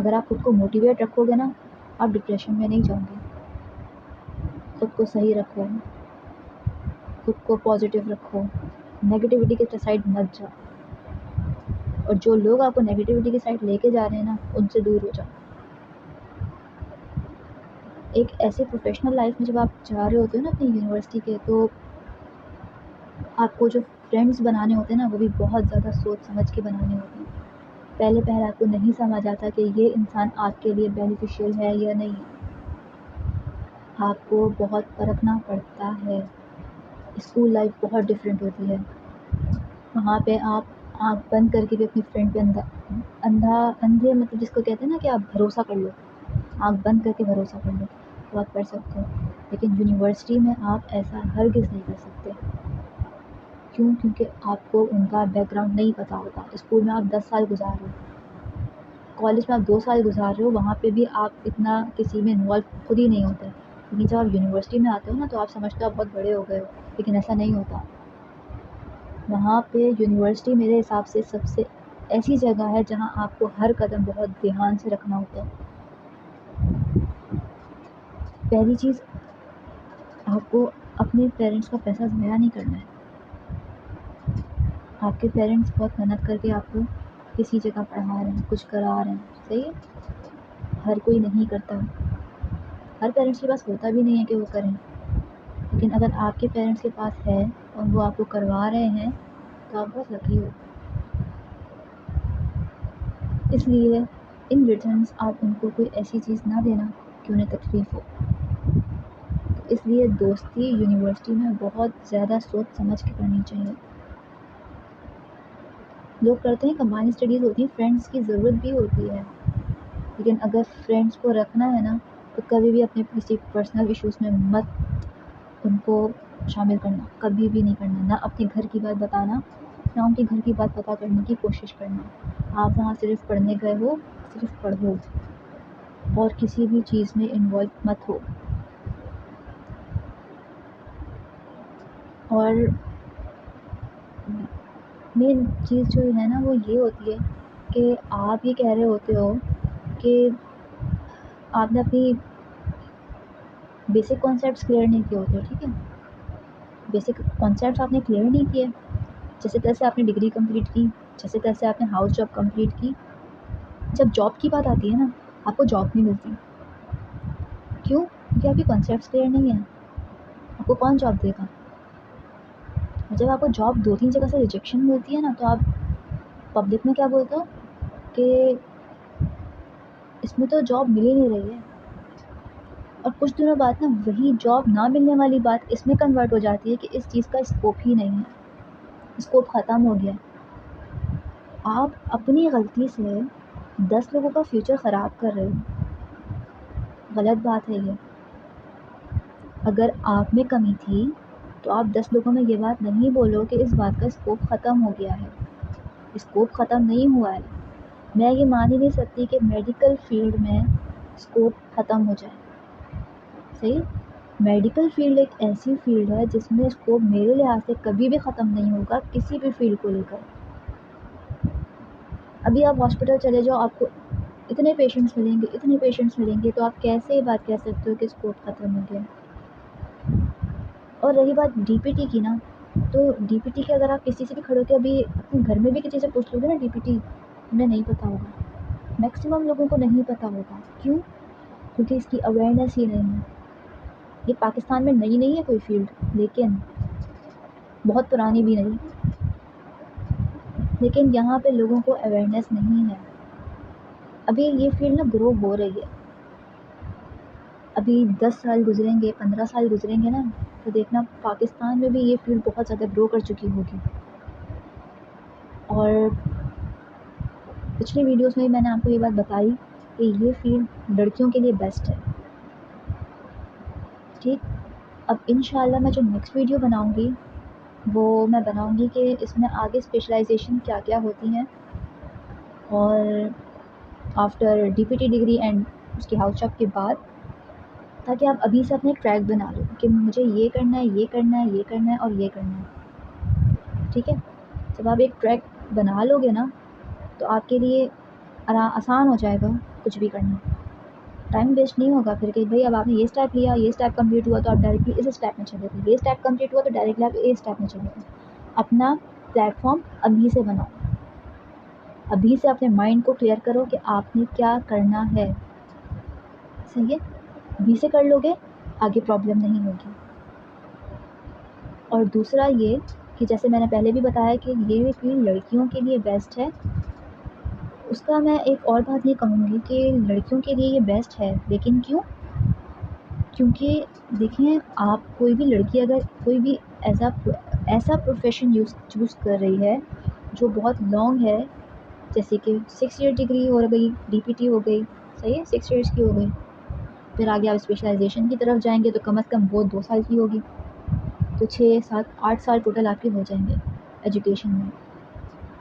اگر آپ خود کو موٹیویٹ رکھو گے نا، آپ ڈپریشن میں نہیں جاؤ گے. خود کو صحیح رکھو، خود کو پازیٹیو رکھو، نگیٹیوٹی کے سائڈ مت جاؤ. اور جو لوگ آپ کو نگیٹیوٹی کے سائڈ لے کے جا رہے ہیں نا، ان سے دور ہو جاؤ. ایک ایسے پروفیشنل لائف میں جب آپ جا رہے ہوتے ہو نا اپنی یونیورسٹی کے، تو آپ کو جو فرینڈس بنانے ہوتے ہیں نا، وہ بھی بہت زیادہ سوچ سمجھ کے بنانے ہوتے ہیں. پہلے آپ کو نہیں سمجھ آتا کہ یہ انسان آپ کے لیے بینیفیشیل ہے یا نہیں. آپ کو بہت پرکھنا پڑتا ہے. اسکول لائف بہت ڈفرینٹ ہوتی ہے. وہاں پہ آپ آنکھ بند کر کے بھی اپنی فرینڈ پہ اندھے مطلب جس کو کہتے ہیں نا کہ آپ بھروسہ کر لو، آنکھ بند کر کے بھروسہ کر لو، تو آپ کر سکتے ہو. لیکن یونیورسٹی میں آپ ایسا ہرگز نہیں کر سکتے. کیوں؟ کیونکہ آپ کو ان کا بیک گراؤنڈ نہیں پتہ ہوتا. اسکول میں آپ 10 سال گزار رہے ہو، کالج میں آپ 2 سال گزار رہے ہو، وہاں پہ بھی آپ اتنا کسی میں انوالو خود ہی نہیں ہوتے. لیکن جب آپ یونیورسٹی میں آتے ہو نا، تو آپ سمجھتے ہو آپ بہت بڑے ہو گئے ہو، لیکن ایسا نہیں ہوتا. وہاں پہ یونیورسٹی میرے حساب سے سب سے ایسی جگہ ہے جہاں آپ کو ہر قدم بہت دھیان سے رکھنا ہوتا ہے. پہلی چیز، آپ کو اپنے پیرنٹس کا پیسہ ضائع نہیں کرنا ہے. آپ کے پیرنٹس بہت محنت کر کے آپ کو کسی جگہ پڑھا رہے ہیں، کچھ کرا رہے ہیں، صحیح ہے. ہر کوئی نہیں کرتا، ہر پیرنٹس کے پاس ہوتا بھی نہیں ہے کہ وہ کریں. لیکن اگر آپ کے پیرنٹس کے پاس ہے اور وہ آپ کو کروا رہے ہیں، تو آپ بہت لکی ہو. اس لیے ان ریٹرنس آپ ان کو کوئی ایسی چیز نہ دینا کہ انہیں تکلیف ہو. اس لیے دوستی یونیورسٹی میں بہت زیادہ سوچ سمجھ کے کرنی چاہیے. لوگ کرتے ہیں کمبائن اسٹڈیز ہوتی ہیں، فرینڈس کی ضرورت بھی ہوتی ہے، لیکن اگر فرینڈس کو رکھنا ہے نا، تو کبھی بھی اپنے کسی پرسنل ایشوز میں مت ان کو شامل کرنا، کبھی بھی نہیں کرنا. نہ اپنے گھر کی بات بتانا، نہ ان کے گھر کی بات پتہ کرنے کی کوشش کرنا. آپ وہاں صرف پڑھنے گئے ہو، صرف پڑھو اور کسی بھی چیز میں انوالو مت ہو. اور مین چیز جو ہے نا، وہ یہ ہوتی ہے کہ آپ یہ کہہ رہے ہوتے ہو کہ آپ نے اپنی بیسک کانسیپٹس کلیئر نہیں کیے ہوتے. ٹھیک ہے، بیسک کانسیپٹس آپ نے کلیئر نہیں کیے. جیسے تیسے آپ نے ڈگری کمپلیٹ کی، جیسے تیسے آپ نے ہاؤس جاب کمپلیٹ کی. جب جاب کی بات آتی ہے نا، آپ کو جاب نہیں ملتی. کیوں؟ کیونکہ آپ کی کانسیپٹس کلیئر نہیں ہیں. آپ کو کون جاب دے گا؟ جب آپ کو جاب 2-3 جگہ سے ریجیکشن ملتی ہے نا، تو آپ پبلک میں کیا بولتے ہو کہ اس میں تو جاب مل ہی نہیں رہی ہے. اور کچھ دنوں بعد نا وہی جاب نہ ملنے والی بات اس میں کنورٹ ہو جاتی ہے کہ اس چیز کا اسکوپ ہی نہیں ہے، اسکوپ ختم ہو گیا. آپ اپنی غلطی سے 10 لوگوں کا فیوچر خراب کر رہے ہو. غلط بات ہے یہ. اگر آپ میں کمی تھی تو آپ 10 لوگوں میں یہ بات نہیں بولو کہ اس بات کا اسکوپ ختم ہو گیا ہے. اسکوپ ختم نہیں ہوا ہے. میں یہ مان ہی نہیں سکتی کہ میڈیکل فیلڈ میں اسکوپ ختم ہو جائے. صحیح، میڈیکل فیلڈ ایک ایسی فیلڈ ہے جس میں اسکوپ میرے لحاظ سے کبھی بھی ختم نہیں ہوگا کسی بھی فیلڈ کو لے کر. ابھی آپ ہاسپٹل چلے جاؤ، آپ کو اتنے پیشنٹس ملیں گے، تو آپ کیسے یہ بات کہہ سکتے ہو کہ اسکوپ ختم ہو گیا. اور رہی بات ڈی پی ٹی کی نا، تو ڈی پی ٹی کے اگر آپ کسی سے بھی کھڑے ہو کے ابھی اپنے گھر میں بھی کسی سے پوچھ لو گے نا ڈی پی ٹی، انہیں نہیں پتہ ہوگا. میکسیمم لوگوں کو نہیں پتہ ہوگا. کیوں؟ کیونکہ اس کی اویئرنیس ہی نہیں ہے. یہ پاکستان میں نئی نہیں ہے کوئی فیلڈ، لیکن بہت پرانی بھی نہیں، لیکن یہاں پہ لوگوں کو اویئرنیس نہیں ہے. ابھی یہ فیلڈ نا گرو ہو رہی ہے. ابھی 10 سال گزریں گے، 15 سال گزریں گے نا، تو دیکھنا پاکستان میں بھی یہ فیلڈ بہت زیادہ گرو کر چکی ہوگی. اور پچھلی ویڈیوز میں میں نے آپ کو یہ بات بتائی کہ یہ فیلڈ لڑکیوں کے لیے بیسٹ ہے. ٹھیک، اب انشاءاللہ میں جو نیکسٹ ویڈیو بناؤں گی وہ میں بناؤں گی کہ اس میں آگے اسپیشلائزیشن کیا کیا ہوتی ہیں، اور after D P T degree and اس کی ہاؤس جاب کے بعد، تاکہ آپ ابھی سے اپنے ٹریک بنا لو کہ مجھے یہ کرنا ہے، یہ کرنا ہے، یہ کرنا ہے اور یہ کرنا ہے. ٹھیک ہے، جب آپ ایک ٹریک بنا لو گے نا، تو آپ کے لیے آسان ہو جائے گا کچھ بھی کرنا، ٹائم ویسٹ نہیں ہوگا پھر کہ بھائی اب آپ نے یہ اسٹیپ لیا، یہ اسٹیپ کمپلیٹ ہوا تو آپ ڈائریکٹلی اس اسٹیپ میں چلے گئے، یہ اسٹیپ کمپلیٹ ہوا تو ڈائریکٹلی آپ اے اسٹیپ میں چلے گئے۔ اپنا پلیٹ فارم ابھی سے بناؤ، ابھی سے اپنے مائنڈ کو کلیئر کرو کہ آپ نے کیا کرنا ہے، صحیح ہے؟ ابھی سے کر لو گے آگے پرابلم نہیں ہوگی۔ اور دوسرا یہ کہ جیسے میں نے پہلے بھی بتایا کہ یہ فیلڈ لڑکیوں کے لیے بیسٹ ہے، اس کا میں ایک اور بات یہ کہوں گی کہ لڑکیوں کے لیے یہ بیسٹ ہے، لیکن کیوں؟ کیونکہ دیکھیں، آپ کوئی بھی لڑکی اگر کوئی بھی ایسا پروفیشن چوز کر رہی ہے جو بہت لانگ ہے، جیسے کہ 6 ایئر ڈگری ہو گئی، ڈی پی ٹی ہو گئی، صحیح ہے، 6 ایئرس کی ہو گئی، پھر آگے آپ اسپیشلائزیشن کی طرف جائیں گے تو کم از کم وہ 2 سال کی ہوگی، تو 6 7 8 سال ٹوٹل آپ کے ہو جائیں گے ایجوکیشن میں۔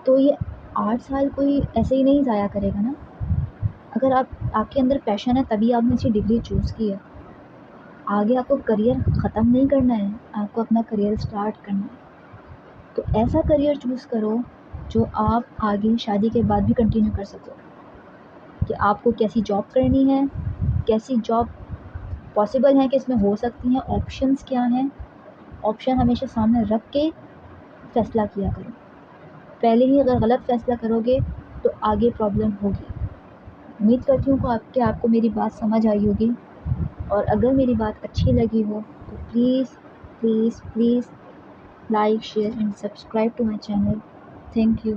تو یہ 8 سال کوئی ایسے ہی نہیں ضائع کرے گا نا، اگر آپ کے اندر پیشن ہے تبھی آپ نے اچھی ڈگری چوز کی ہے، آگے آپ کو کریئر ختم نہیں کرنا ہے، آپ کو اپنا کریئر اسٹارٹ کرنا ہے، تو ایسا کریئر چوز کرو جو آپ آگے شادی کے بعد بھی کنٹینیو کر سکو، کہ آپ کو کیسی جاب کرنی ہے، کیسی جاب پاسبل ہیں کہ اس میں ہو سکتی ہیں، آپشنس کیا ہیں، آپشن ہمیشہ سامنے رکھ کے فیصلہ کیا کرو، پہلے ہی اگر غلط فیصلہ کرو گے تو آگے پرابلم ہوگی۔ امید کرتی ہوں کہ آپ کو میری بات سمجھ آئی ہوگی، اور اگر میری بات اچھی لگی ہو تو please please please like share and subscribe to my channel. Thank you.